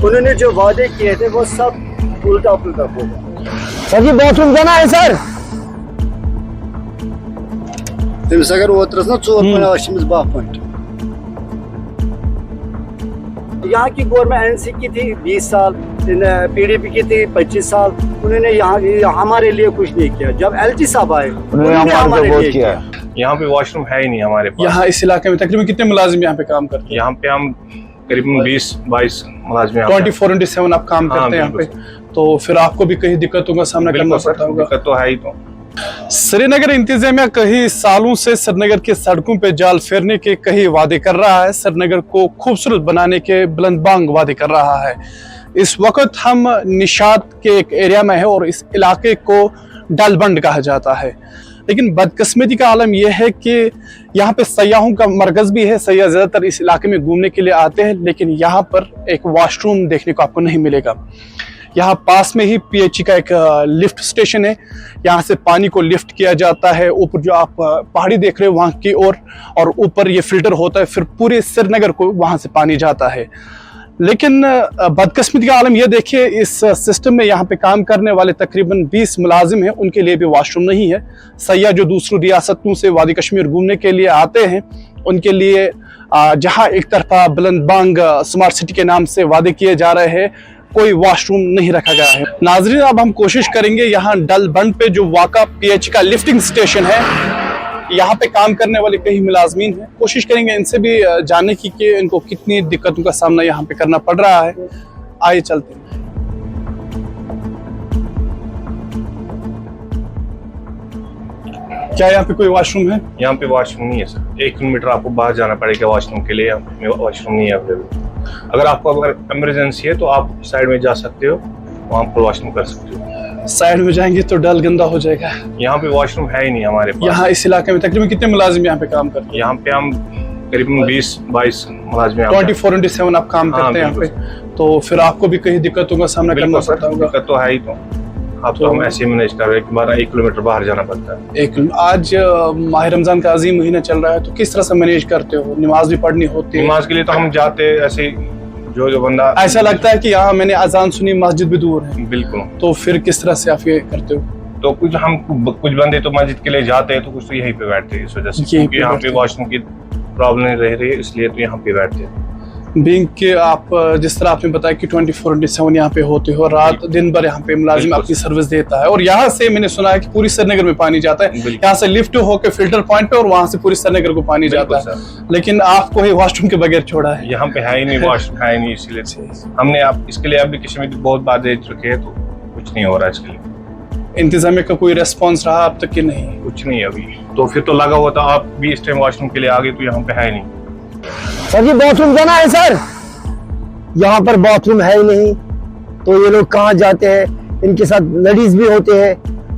उन्होंने जो वादे किए थे वो सब उल्टा पुल्टा हो गया। सर जी बाथरूम जाना है सर तमिस अगर ओत्रस ना 4 पॉइंट 10 पॉइंट यहाँ की गवर्नमेंट एनसी की थी 20 साल, पीडीपी की थी 25 साल। उन्होंने यहाँ हमारे लिए कुछ नहीं किया। जब एलजी साहब आए उन्होंने हमारे लिए किया। यहाँ पे वॉशरूम है ही नहीं हमारे पास। यहाँ इस इलाके में तकरीबन कितने मुलाजिम यहाँ पे काम करते हैं? यहाँ पे हम करीबन 20-22 मुलाजिम 24/7 आप काम करते हैं यहाँ पे, तो फिर आपको भी कहीं दिक्कतों का सामना करना पड़ता होगा। दिक्कत तो है ही। तो श्रीनगर इंतजामिया कई सालों से श्रीनगर की सड़कों पे जाल फेरने के कई वादे कर रहा है, श्रीनगर को खूबसूरत बनाने के बुलंदबांग वादे कर रहा है। इस वक्त हम निशात के एक एरिया में है और इस इलाके को डलबंड कहा जाता है। लेकिन बदकिस्मती का आलम यह है कि यहाँ पे सयाहों का मरकज भी है। सयाह ज्यादातर इस इलाके में घूमने के लिए आते हैं, लेकिन यहाँ पर एक वॉशरूम देखने को आपको नहीं मिलेगा। यहाँ पास में ही पीएचई का एक लिफ्ट स्टेशन है, यहाँ से पानी को लिफ्ट किया जाता है ऊपर जो आप पहाड़ी देख रहे हो वहाँ की ओर, और ऊपर ये फिल्टर होता है, फिर पूरे श्रीनगर को वहाँ से पानी जाता है। लेकिन बदकिस्मती का आलम यह देखिए, इस सिस्टम में यहाँ पे काम करने वाले तकरीबन 20 मुलाजिम हैं, उनके लिए भी वॉशरूम नहीं है। सयाह जो दूसरी रियासतों से वादी कश्मीर घूमने के लिए आते हैं, उनके लिए जहाँ एक तरफा बुलंदबांग स्मार्ट सिटी के नाम से वादे किए जा रहे हैं, कोई वॉशरूम नहीं रखा गया है। नाजरीन, अब हम कोशिश करेंगे यहाँ डलबंड पे जो वाका पीएच का लिफ्टिंग स्टेशन है, यहाँ पे काम करने वाले कई मुलाजमीन हैं, कोशिश करेंगे इनसे भी जानने की कि इनको कितनी दिक्कतों का सामना यहाँ पे करना पड़ रहा है। आइए चलते हैं। क्या यहाँ पे कोई वॉशरूम है? यहाँ पे वॉशरूम नहीं है सर। 1 किलोमीटर आपको बाहर जाना पड़ेगा वॉशरूम के लिए। यहाँ पे वॉशरूम नहीं है अवेलेबल। अगर आपको अगर इमरजेंसी है तो आप साइड में जा सकते हो, वहाँ पर वॉशरूम कर सकते हो। साइड में जाएंगे तो डल गंदा हो जाएगा। यहाँ पे वॉशरूम है ही नहीं हमारे पास। यहाँ इस इलाके में तकरीबन कितने मुलाजिम यहाँ पे काम करते हैं? यहाँ पे हम करीबन 20-22 मुलाजिम 24/7 आप काम करते हैं यहाँ पे, तो फिर आपको भी कई दिक्कतों का सामना करना पड़ता होगा। दिक्कत तो है ही। तो अब तो हम ऐसे मैनेज कर रहे हैं कि हमारा 1 किलोमीटर बाहर जाना पड़ता है। आज माह रमजान का अजीम महीना चल रहा है, तो किस तरह से मैनेज करते हो? नमाज भी पढ़नी होती है। नमाज के लिए तो हम जाते ऐसे जो बंदा, ऐसा लगता है कि यहाँ मैंने अजान सुनी, मस्जिद भी दूर है। बिल्कुल। तो फिर किस तरह से आप ये करते हो? तो कुछ बंदे तो मस्जिद के लिए जाते हैं, तो कुछ तो यहीं पे बैठते हैं इस वजह से, क्योंकि यहाँ पे वॉशरूम की प्रॉब्लम नहीं रह रही है, इसलिए तो यहाँ पे बैठते हैं। बीइंग के आप जिस तरह आपने बताया कि 24/7 यहाँ पे होते हो, रात दिन भर यहाँ पे मुलाजिम अपनी सर्विस देता है, और यहाँ से मैंने सुना है कि पूरी श्रीनगर में पानी जाता है। यहाँ से लिफ्ट होकर फिल्टर पॉइंट पे और वहाँ से पूरी श्रीनगर को पानी जाता है, लेकिन आपको ही वॉशरूम के बगैर छोड़ा है। यहाँ पे है ही नहीं वॉशरूम, है ही नहीं, इसीलिए हमने आप इसके लिए एप्लीकेशन में बहुत बार दे चुके हैं, तो कुछ नहीं हो रहा इसके लिए। इंतजामिया का कोई रेस्पॉन्स रहा अब तक कि नहीं? कुछ नहीं अभी। तो फिर तो लगा हुआ था, आप भी इस टाइम वॉशरूम के लिए आ गए, तो यहाँ पे है नहीं। सर जी बाथरूम जाना है सर, यहाँ पर बाथरूम है ही नहीं, तो ये लोग कहाँ जाते हैं? इनके साथ लेडीज भी होते हैं,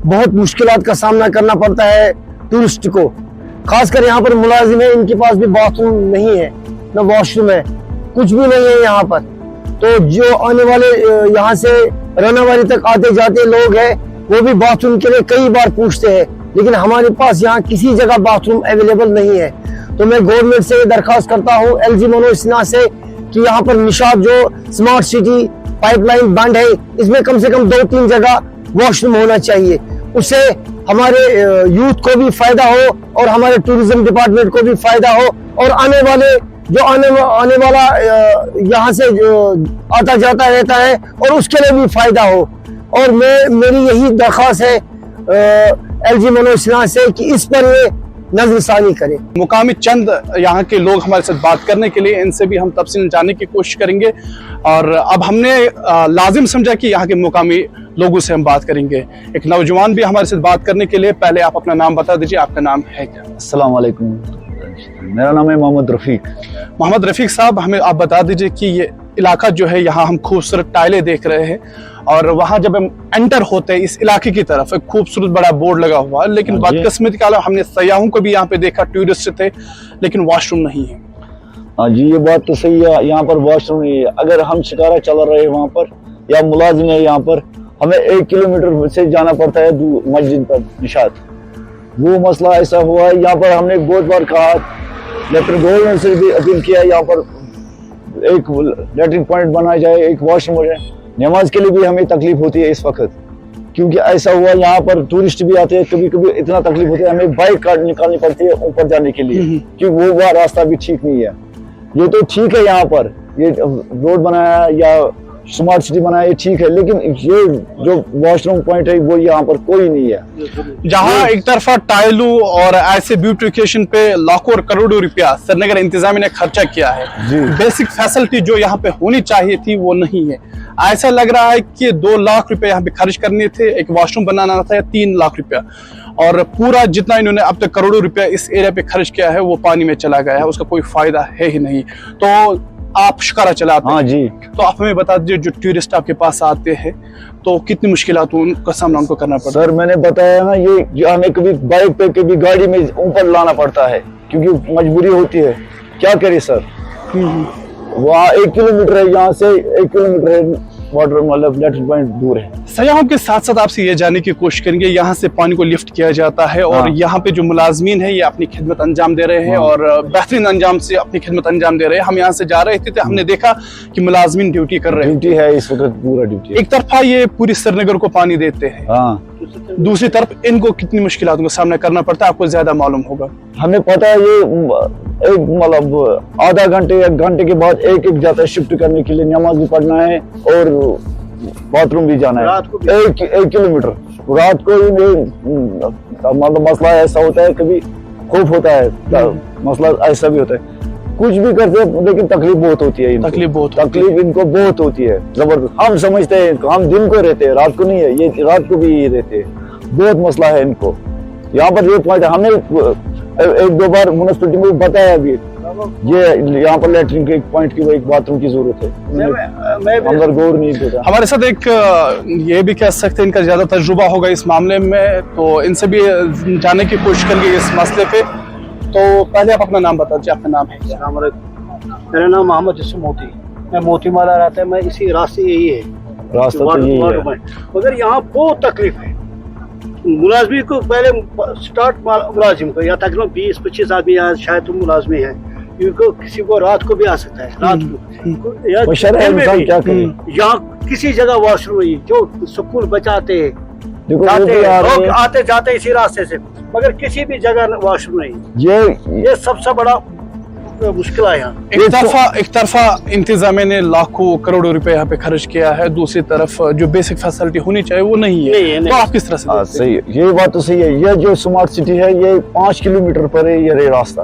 बहुत मुश्किलात का सामना करना पड़ता है टूरिस्ट को, खासकर यहाँ पर मुलाजिम है, इनके पास भी बाथरूम नहीं है, न वॉशरूम है, कुछ भी नहीं है यहाँ पर। तो जो आने वाले यहाँ से रनावारी तक आते जाते लोग हैं, वो भी बाथरूम के लिए कई बार पूछते हैं, लेकिन हमारे पास यहाँ किसी जगह बाथरूम अवेलेबल नहीं है। तो मैं गवर्नमेंट से दरखास्त करता हूँ, एलजी मनोज सिन्हा से, कि यहाँ पर निशात जो स्मार्ट सिटी पाइपलाइन बंद है, इसमें कम से कम 2-3 जगह वॉशरूम होना चाहिए। उससे हमारे यूथ को भी फायदा हो और हमारे टूरिज्म डिपार्टमेंट को भी फायदा हो, और आने वाला यहाँ से आता जाता रहता है और उसके लिए भी फायदा हो। और मेरी यही दरख्वास्त है एलजी मनोज सिन्हा से कि इस पर ये नजरसानी करें। मुकामी चंद यहाँ के लोग हमारे साथ बात करने के लिए, इनसे भी हम तफसील जानने की कोशिश करेंगे, और अब हमने लाजिम समझा कि यहाँ के मुकामी लोगों से हम बात करेंगे। एक नौजवान भी हमारे साथ बात करने के लिए, पहले आप अपना नाम बता दीजिए, आपका नाम है क्या? अस्सलाम वालेकुम, मेरा नाम है मोहम्मद रफीक। मोहम्मद रफीक साहब, हमें आप बता दीजिए कि ये इलाका जो है, यहाँ हम खूबसूरत टाइलें देख रहे हैं, और वहाँ जब हम एंटर होते हैं इस इलाके की तरफ, एक खूबसूरत बड़ा बोर्ड लगा हुआ है, लेकिन बदकिस्मती का हमने सयाहों को भी यहाँ पे देखा, टूरिस्ट थे, लेकिन वॉशरूम नहीं है। हाँ जी, ये बात तो सही है, यहाँ पर वॉशरूम नहीं है। अगर हम शिकारा चल रहे हैं वहाँ पर, या मुलाजिम है यहाँ पर, हमें 1 किलोमीटर से जाना पड़ता है मस्जिद पर निशात। वो मसला ऐसा हुआ है, यहाँ पर हमने बहुत बार कहा, लेकिन गवर्नमेंट से भी अपील किया, यहाँ पर एक लेटरिन पॉइंट बनाया जाए, एक वॉशरूम हो जाए। नमाज के लिए भी हमें तकलीफ होती है इस वक्त, क्योंकि ऐसा हुआ यहाँ पर टूरिस्ट भी आते हैं, कभी कभी इतना तकलीफ होती है, हमें बाइक निकालनी पड़ती है ऊपर जाने के लिए, क्योंकि वो रास्ता भी ठीक नहीं है। ये तो ठीक है, यहाँ पर ये रोड बनाया या स्मार्ट सिटी बनाया ये ठीक है, लेकिन ये जो वॉशरूम पॉइंट है वो यहाँ पर कोई नहीं है। जहां एक तरफा टाइलों और ऐसे ब्यूटिफिकेशन पे लाखों और करोड़ों रुपया श्रीनगर इंतजामिया ने खर्चा किया है, बेसिक फैसिलिटी जो यहाँ पे होनी चाहिए थी वो नहीं है। ऐसा लग रहा है कि 2 लाख रुपए यहाँ पे खर्च करने थे, एक वॉशरूम बनाना था, या 3 लाख रुपया, और पूरा जितना इन्होंने अब तक करोड़ों रुपया इस एरिया पे खर्च किया है वो पानी में चला गया है, उसका कोई फायदा है ही नहीं। तो आप शिकारा चलाते हैं, हाँ जी, तो आप हमें बता दीजिए, जो टूरिस्ट आपके पास आते हैं तो कितनी मुश्किलात उनका सामना उनको करना पड़ता है? सर मैंने बताया ना, ये हमें कभी बाइक पे कभी गाड़ी में ऊपर लाना पड़ता है, क्योंकि मजबूरी होती है, क्या करे सर। वहाँ 1 किलोमीटर है, यहाँ से 1 किलोमीटर है वाटर, मतलब लेटरिन पॉइंट दूर है। सयाहों के साथ साथ आपसे ये जानने की कोशिश करेंगे, यहाँ से पानी को लिफ्ट किया जाता है और यहाँ पे जो मुलाजमीन है ये अपनी खिदमत अंजाम दे रहे हैं और बेहतरीन अंजाम से अपनी खिदमत अंजाम दे रहे हैं। हम यहाँ से जा रहे थे तो हमने देखा कि मुलाजमीन ड्यूटी कर रहे हैं, ड्यूटी है इस वक्त, पूरा ड्यूटी। एक तरफा ये पूरी श्रीनगर को पानी देते हैं, दूसरी तरफ इनको कितनी मुश्किलों का सामना करना पड़ता है आपको ज्यादा मालूम होगा। हमें पता है ये एक मतलब आधा घंटे 1 घंटे के बाद एक जाता है शिफ्ट करने के लिए, नमाज भी पढ़ना है और बाथरूम भी जाना है। 1 किलोमीटर रात को मतलब मसला ऐसा होता है, कभी खौफ होता है, मसला ऐसा भी होता है, कुछ भी करते हैं लेकिन तकलीफ बहुत होती है, तकलीफ इनको बहुत होती है जबरदस्त। हम समझते हैं हम दिन को रहते हैं, रात को नहीं है, ये रात को भी रहते हैं, बहुत मसला है इनको। यहाँ पर ये पॉइंट हमने 1-2 बार म्युनिसिपैलिटी में बताया भी, ये यहाँ पर लेटरिन के एक पॉइंट की, एक बाथरूम की जरूरत है, अंदर गौर नहीं देता। हमारे साथ एक ये भी कह सकते हैं इनका ज्यादा तजुर्बा होगा इस मामले में, तो इनसे भी जानने की कोशिश करेंगे इस मसले पे। तो पहले आप अपना नाम बता दीजिए, आपका नाम है क्या? मेरा नाम मोहम्मद जस्म मोती, मैं मोती माला रहता है, मैं इसी रास्ते यही है, रास्ता तो यही है, मगर यहाँ बहुत तकलीफ है। मुलाजमी को पहले स्टार्ट मुलाजिम को, या तकरीबन 20-25 आदमी यहाँ शायद तो मुलाजमी है, इनको किसी को रात को भी आ सकता है, रात को या यहाँ किसी जगह वॉशरूम नहीं, जो स्कूल बचाते हैं लोग आते जाते इसी रास्ते से, मगर किसी भी जगह वॉशरूम नहीं। ये सबसे बड़ा मुश्किल है यहाँ। एक तरफा इंतजामिया ने लाखों करोड़ों रुपए यहाँ पे खर्च किया है, दूसरी तरफ जो बेसिक फैसिलिटी होनी चाहिए वो नहीं है, तो आप किस तरह से? सही है, ये बात तो सही है। ये जो स्मार्ट सिटी है ये 5 किलोमीटर पर है, ये रास्ता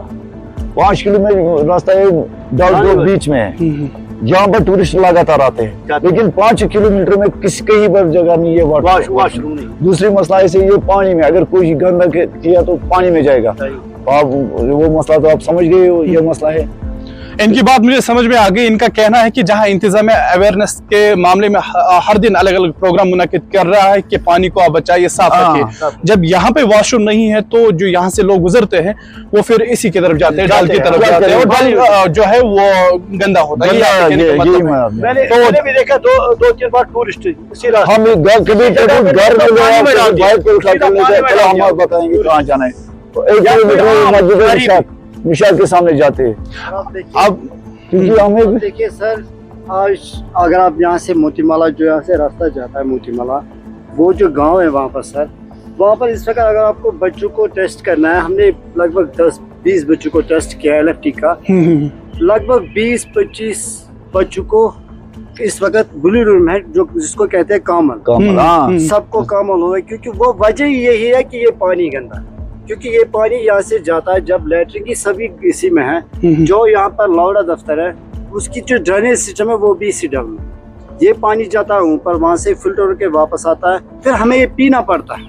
5 किलोमीटर रास्ता है, डाउट बीच में है, यहाँ पर टूरिस्ट लगातार आते हैं, लेकिन 5 किलोमीटर में कहीं पर जगह नहीं है वॉशरूम नहीं। दूसरी मसला ऐसे, ये पानी में अगर कोई गंदा किया तो पानी में जाएगा, आप वो मसला तो आप समझ गए हो, ये मसला है। इनकी बात मुझे समझ में आ गई। इनका कहना है कि जहां इंतजामिया अवेयरनेस के मामले में हर दिन अलग अलग प्रोग्राम मुनाकिद कर रहा है कि पानी को आप बचाइए, साफ रखिए, जब यहाँ पे वॉशरूम नहीं है तो जो यहाँ से लोग गुजरते हैं वो फिर इसी की तरफ जाते हैं, डाल की तरफ जाते हैं, और डाल जो है वो गंदा होता है। मैंने भी देखा 2-3 बार टूरिस्ट हम बताएंगे कहाँ जाना है, 1 किलोमीटर निशाद के सामने जाते हैं। अब क्योंकि हमें देखिए सर, आज अगर आप यहाँ से मोतीमाला, जो यहाँ से रास्ता जाता है मोतीमाला, वो जो गांव है वहाँ पर सर, वहाँ पर इस वक्त अगर आपको बच्चों को टेस्ट करना है, हमने लगभग 10-20 बच्चों को टेस्ट किया है LFT का, लगभग 20-25 बच्चों को इस वक्त ब्लू रूम है, जो जिसको कहते हैं कॉमन, सबको कॉमन हुआ, क्योंकि वो वजह यही है कि ये पानी गंदा है, क्योंकि ये पानी यहाँ से जाता है, जब लेटरिन की सभी इसी में है, जो यहाँ पर लौड़ा दफ्तर है उसकी जो ड्रेनेज सिस्टम है वो भी इसी डैम में, ये पानी जाता है ऊपर, वहाँ से फिल्टर होकर वापस आता है, फिर हमें ये पीना पड़ता है।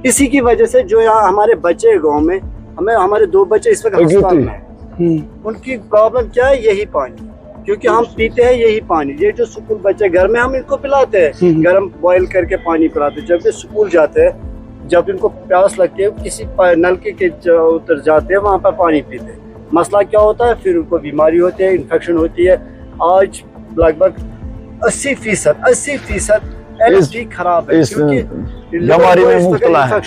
इसी की वजह से जो यहाँ हमारे बच्चे गाँव में, हमारे 2 बच्चे इस वक्त अस्पताल में हैं, उनकी प्रॉब्लम क्या है? यही पानी, क्योंकि हम पीते हैं यही पानी। ये जो स्कूल बच्चे घर में हम इनको पिलाते हैं, गर्म बॉयल करके पानी पिलाते हैं, जब ये स्कूल जाते हैं, जब इनको प्यास लगती है किसी नलके के उतर जाते हैं, वहाँ पर पानी पीते हैं, मसला क्या होता है? फिर उनको बीमारी होती है, इन्फेक्शन होती है। आज लगभग 80% LFT खराब है, क्योंकि बीमारी में मुब्तला है।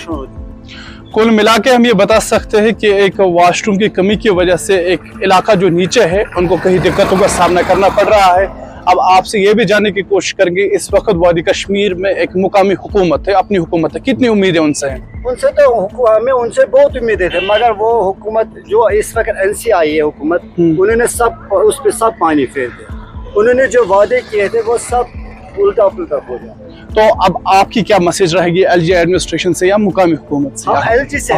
कुल मिला के हम ये बता सकते हैं कि एक वॉशरूम की कमी की वजह से एक इलाका जो नीचे है उनको कई दिक्कतों का सामना करना पड़ रहा है। अब आपसे ये भी जानने की कोशिश करेंगे, इस वक्त वादी कश्मीर में एक मुकामी हुकूमत है, अपनी हुकूमत है, कितनी उम्मीदें उनसे हैं? उनसे तो हमें उनसे बहुत उम्मीदें थे, मगर वो हुकूमत जो इस वक्त एनसी आई है हुकूमत, उन्होंने सब उस पर सब पानी फेर दिया। उन्होंने जो वादे किए थे वो सब उल्टा पुल्टा हो गया। तो अब आपकी क्या मैसेज रहेगी एलजी एडमिनिस्ट्रेशन से या मुकामी हुकूमत से? हम एलजी से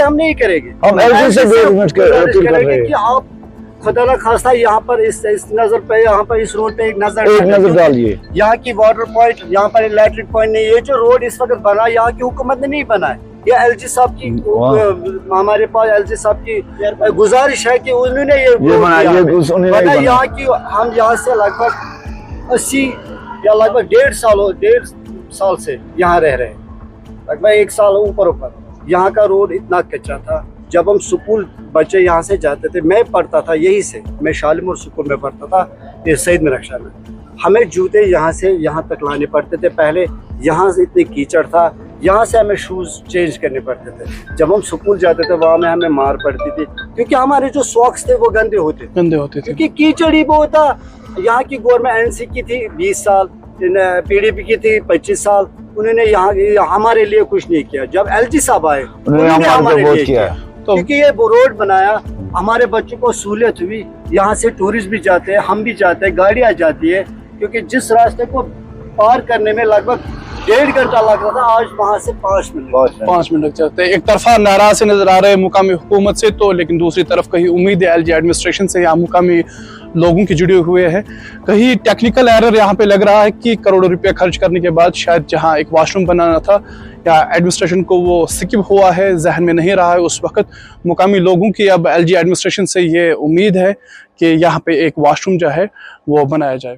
हम नहीं करेंगे, हम एलजी से अपील कर रहे हैं कि आप खुदा न खास्ता यहाँ पर इस नजर पे, यहाँ पर इस रोड पे एक नजर डालिए। यहाँ की वाटर पॉइंट, यहाँ पर इलेक्ट्रिक पॉइंट नहीं, ये जो रोड इस वक्त बना यहाँ की हुकूमत ने नहीं बनाया। ये एलजी साहब की, हमारे पास एलजी साहब की गुजारिश है कि उन्होंने ये बनाया। यहाँ की हम यहाँ से लगभग 80 या लगभग 1.5 साल से यहाँ रह रहे हैं, लगभग 1 साल ऊपर। यहाँ का रोड इतना कच्चा था, जब हम स्कूल बच्चे यहाँ से जाते थे, मैं पढ़ता था यहीं से, मैं शालीमार स्कूल में पढ़ता था, ये सईद मिरक्षा में। हमें जूते यहाँ से यहाँ तक लाने पड़ते थे, पहले यहाँ से इतनी कीचड़ था, यहाँ से हमें शूज़ चेंज करने पड़ते थे। जब हम स्कूल जाते थे वहाँ में हमें मार पड़ती थी, क्योंकि हमारे जो सॉक्स थे वो गंदे होते थे, क्योंकि कीचड़ ही बहुत था। यहाँ की गवर्नमेंट एनसी की थी 20 साल, पीडीपी की थी 25 साल, उन्होंने यहाँ हमारे लिए कुछ नहीं किया। जब एलजी साहब आए उन्होंने हमारे लिए किया, तो क्योंकि ये रोड बनाया, हमारे बच्चों को सहूलियत हुई। यहाँ से टूरिस्ट भी जाते हैं, हम भी जाते हैं, गाड़ियाँ जाती है, क्योंकि जिस रास्ते को पार करने में लगभग 1.5 घंटा लग रहा था, आज वहाँ से 5 मिनट लग जाते हैं। एक तरफा नाराज से नजर आ रहे हैं मुकामी हुकूमत से, तो लेकिन दूसरी तरफ कहीं उम्मीद है एलजी एडमिनिस्ट्रेशन से या मुकामी लोगों की जुड़े हुए हैं। कहीं टेक्निकल एरर यहाँ पे लग रहा है कि करोड़ों रुपए खर्च करने के बाद शायद जहाँ एक वॉशरूम बनाना था या एडमिनिस्ट्रेशन को वो स्किप हुआ है, जहन में नहीं रहा है उस वक्त मुकामी लोगों की। अब एलजी एडमिनिस्ट्रेशन से ये उम्मीद है कि यहाँ पे एक वॉशरूम जो है वो बनाया जाए।